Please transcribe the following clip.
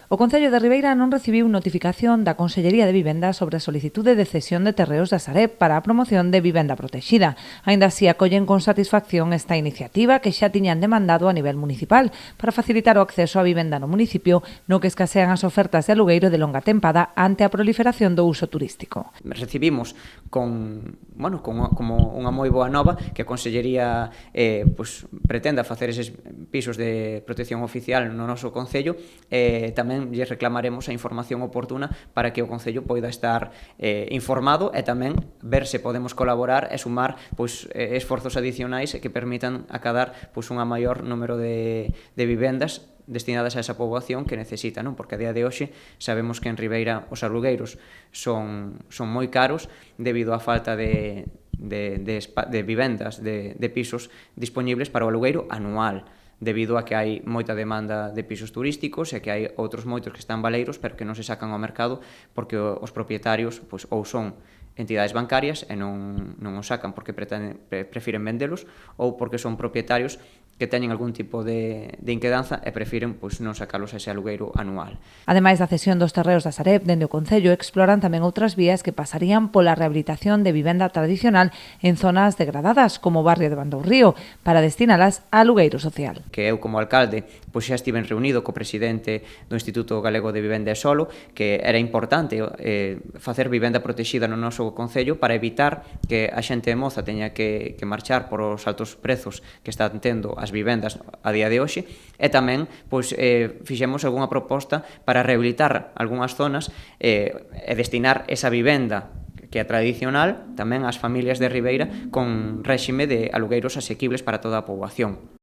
O Concello de Ribeira non recibiu notificación da Consellería de Vivenda sobre a solicitude de cesión de terreos da Sareb para a promoción de vivenda protexida. Aínda así, acollen con satisfacción esta iniciativa que xa tiñan demandado a nivel municipal para facilitar o acceso á vivenda no municipio, no que escasean as ofertas de alugueiro de longa tempada ante a proliferación do uso turístico. Recibimos como unha moi boa nova que a Consellería pretenda facer eses pisos de protección oficial no noso Concello. Tamén lle reclamaremos a información oportuna para que o Concello poida estar informado e tamén ver se podemos colaborar e sumar esforzos adicionais que permitan acadar un maior número de vivendas destinadas a esa poboación que necesita, non? Porque a día de hoxe sabemos que en Ribeira os alugueiros son moi caros debido á falta de vivendas, de pisos disponibles para o alugueiro anual, debido a que hai moita demanda de pisos turísticos e que hai outros moitos que están baleiros pero que non se sacan ao mercado porque os propietarios ou son entidades bancarias e non os sacan porque prefiren vendelos ou porque son propietarios que teñen algún tipo de inquedanza e prefiren non sacalos a ese alugueiro anual. Ademais da cesión dos terreos da Sareb, dende o Concello exploran tamén outras vías que pasarían pola rehabilitación de vivenda tradicional en zonas degradadas, como o barrio de Bandourrío, para destinalas a alugueiro social. Que eu, como alcalde, xa estiven reunido co presidente do Instituto Galego de Vivenda e Solo, que era importante facer vivenda protexida no noso Concello para evitar que a xente moza teña que marchar por os altos prezos que están tendo as vivendas a día de hoxe, e tamén fixemos algunha proposta para rehabilitar algunhas zonas e destinar esa vivenda que é tradicional tamén ás familias de Ribeira con réxime de alugueiros asequibles para toda a poboación.